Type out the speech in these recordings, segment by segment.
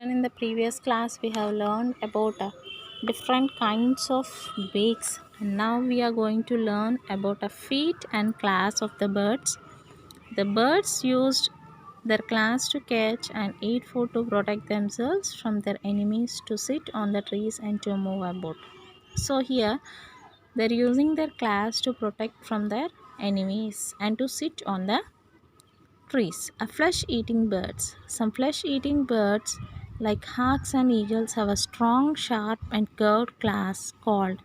And in the previous class, we have learned about different kinds of beaks, and now we are going to learn about a feet and class of the birds. The birds used their claws to catch and eat food to protect themselves from their enemies, to sit on the trees, and to move about. So, here they're using their claws to protect from their enemies and to sit on the trees. Flesh eating birds. Some flesh eating birds, like hawks and eagles, have a strong, sharp, and curved claws called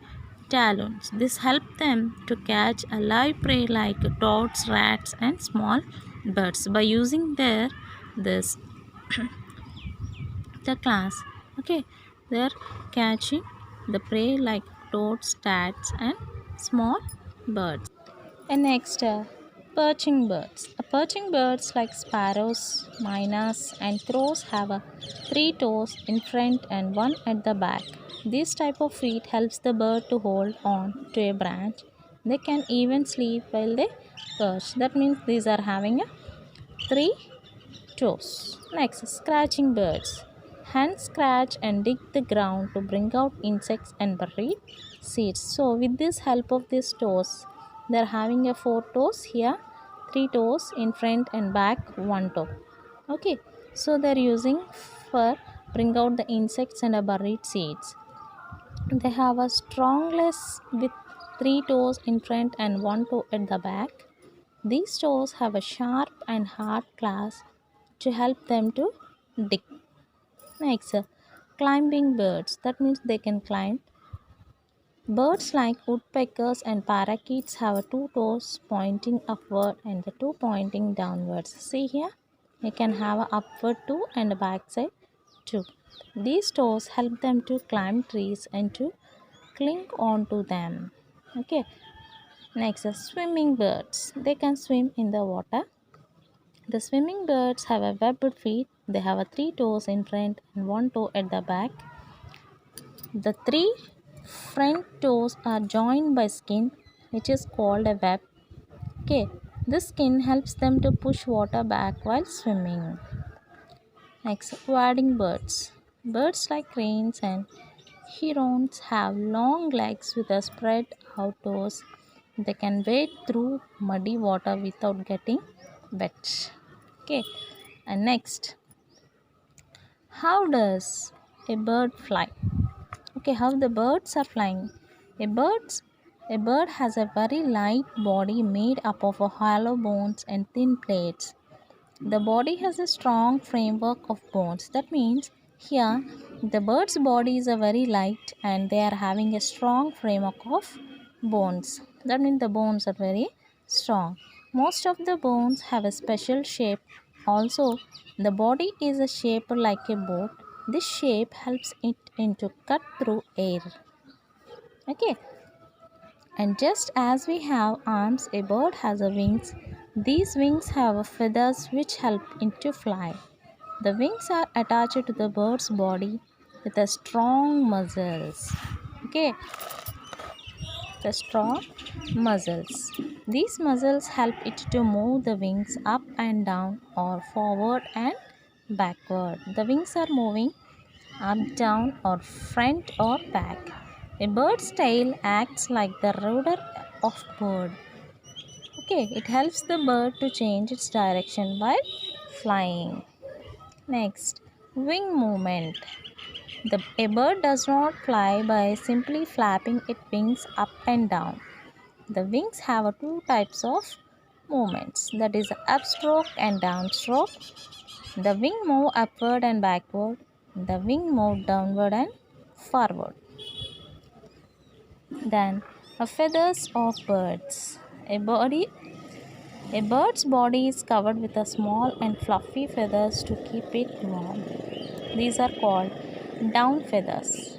talons. This helps them to catch a live prey like toads, rats, and small birds by using this the claws. Okay, they're catching the prey like toads, rats, and small birds. And next, perching birds. Perching birds like sparrows, miners, and crows have three toes in front and one at the back. This type of feet helps the bird to hold on to a branch. They can even sleep while they perch. That means these are having three toes. Next, scratching birds. Hands scratch and dig the ground to bring out insects and buried seeds. So, with this help of these toes, they are having a four toes here, three toes in front and back, one toe. Okay, so they are using for bring out the insects and buried seeds. They have a strong legs with three toes in front and one toe at the back. These toes have a sharp and hard claws to help them to dig. Next, climbing birds. That means they can climb. Birds like woodpeckers and parakeets have two toes pointing upward and the two pointing downwards. See here, they can have a upward two and a back side two. These toes help them to climb trees and to cling on to them. Okay. Next, swimming birds. They can swim in the water. The swimming birds have a webbed feet. They have a three toes in front and one toe at the back. The three front toes are joined by skin, which is called a web. Okay, this skin helps them to push water back while swimming. Next, wading birds. Birds like cranes and herons have long legs with a spread out toes. They can wade through muddy water without getting wet. Okay, and next, how does a bird fly? Okay, how the birds are flying. A birds a bird has a very light body made up of hollow bones and thin plates. The body has a strong framework of bones. That means here the bird's body is a very light and they are having a strong framework of bones. That means the bones are very strong. Most of the bones have a special shape. Also, the body is a shape like a boat. This shape helps it into cut through air. Okay, and just as we have arms, a bird has a wings. These wings have feathers which help it to fly. The wings are attached to the bird's body with a strong muscles. Okay, the strong muscles. These muscles help it to move the wings up and down or forward and backward. The wings are moving up, down, or front or back. A bird's tail acts like the rudder of bird. Okay, it helps the bird to change its direction while flying. Next, wing movement. A bird does not fly by simply flapping its wings up and down. The wings have two types of movements, that is upstroke and downstroke. The wing move upward and backward. The wing move downward and forward. Then, feathers of birds. A bird's body is covered with a small and fluffy feathers to keep it warm. These are called down feathers.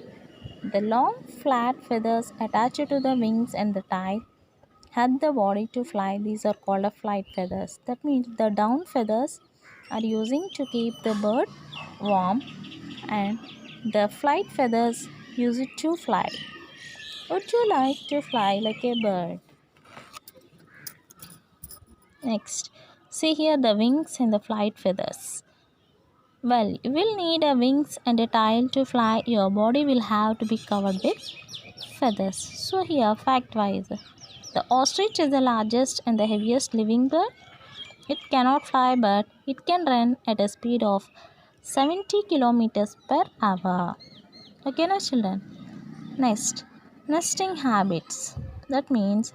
The long flat feathers attached to the wings and the tail help the body to fly. These are called flight feathers. That means the down feathers are using to keep the bird warm and the flight feathers use it to fly. Would you like to fly like a bird? Next, see here the wings and the flight feathers. Well, you will need a wings and a tail to fly. Your body will have to be covered with feathers. So here, fact-wise, the ostrich is the largest and the heaviest living bird. It cannot fly, but it can run at a speed of 70 kilometers per hour. Okay, now children. Next, nesting habits. That means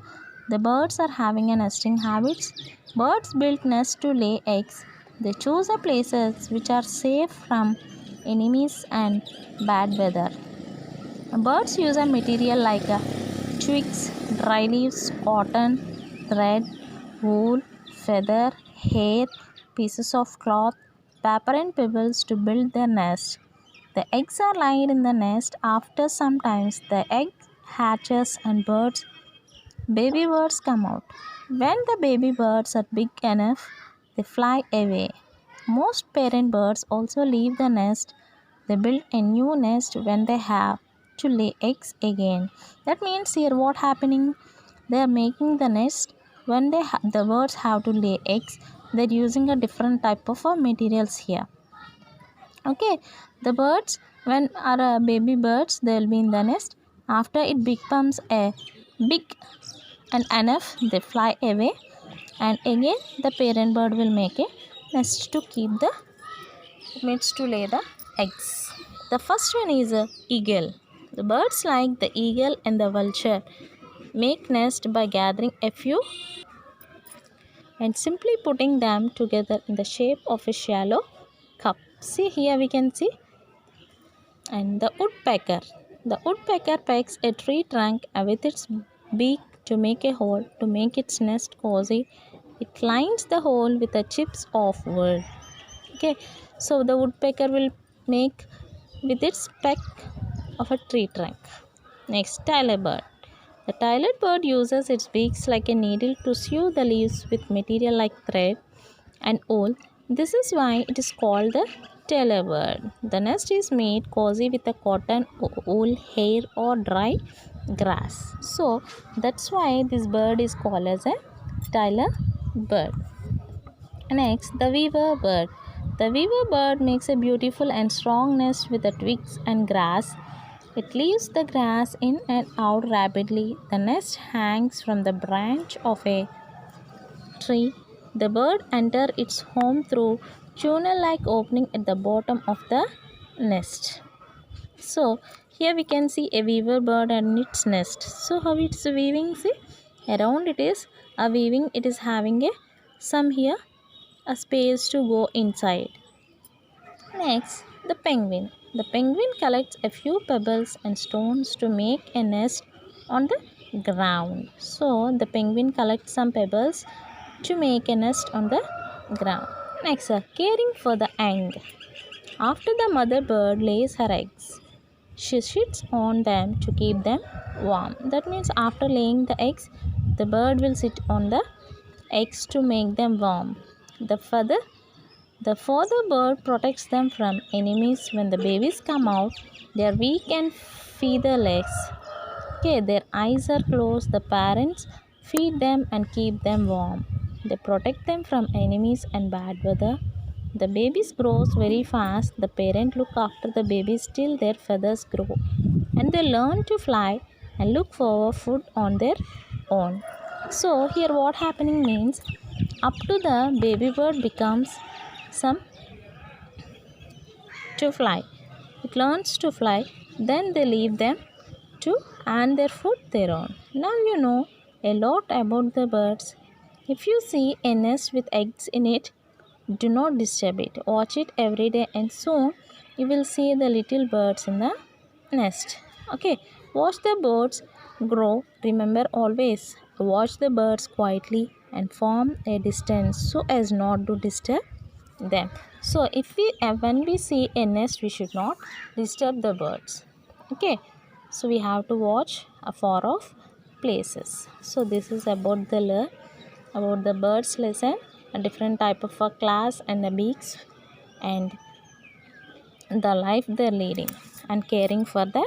the birds are having a nesting habits. Birds build nests to lay eggs. They choose the places which are safe from enemies and bad weather. Birds use a material like twigs, dry leaves, cotton, thread, wool, feather, hair, pieces of cloth, paper and pebbles to build their nest. The eggs are laid in the nest. After sometimes the egg hatches and baby birds come out. When the baby birds are big enough, they fly away. Most parent birds also leave the nest. They build a new nest when they have to lay eggs again. That means here what happening? They are making the nest when the birds have to lay eggs. They're using a different type of materials here. Okay, the birds when are baby birds, they will be in the nest. After it becomes a big and enough, they fly away, and again the parent bird will make a nest to keep the mates to lay the eggs. The first one is a eagle. The birds like the eagle and the vulture make nest by gathering a few and simply putting them together in the shape of a shallow cup. See here we can see. And the woodpecker. The woodpecker pecks a tree trunk with its beak to make a hole to make its nest cozy. It lines the hole with the chips of wood. Okay, so the woodpecker will make with its peck of a tree trunk. Next, tyler bird. The tyler bird uses its beaks like a needle to sew the leaves with material like thread and wool. This is why it is called the tyler bird. The nest is made cozy with a cotton, wool, hair or dry grass. So that's why this bird is called as a tyler bird. Next, the weaver bird. The weaver bird makes a beautiful and strong nest with the twigs and grass. It leaves the grass in and out rapidly. The nest hangs from the branch of a tree. The bird enters its home through tunnel-like opening at the bottom of the nest. So here we can see a weaver bird and its nest. So how it's weaving? See, around it is a weaving. It is having some here a space to go inside. Next, the penguin. The penguin collects a few pebbles and stones to make a nest on the ground. So the penguin collects some pebbles to make a nest on the ground. Next, caring for the young. After the mother bird lays her eggs, she sits on them to keep them warm. That means after laying the eggs, the bird will sit on the eggs to make them warm. The father bird protects them from enemies. When the babies come out, they are weak and featherless. Okay, their eyes are closed. The parents feed them and keep them warm. They protect them from enemies and bad weather. The babies grows very fast. The parent look after the babies till their feathers grow, and they learn to fly and look for food on their own. So here what happening means, up to the baby bird becomes some to fly. It learns to fly, then they leave them to earn their food their own. Now you know a lot about the birds. If you see a nest with eggs in it, do not disturb it. Watch it every day and soon you will see the little birds in the nest. Okay, watch the birds grow. Remember always, watch the birds quietly and form a distance so as not to disturb them. So if when we see a nest, we should not disturb the birds. Okay, so we have to watch afar off places. So this is about the birds lesson, a different type of a class and the beaks and the life they're leading and caring for their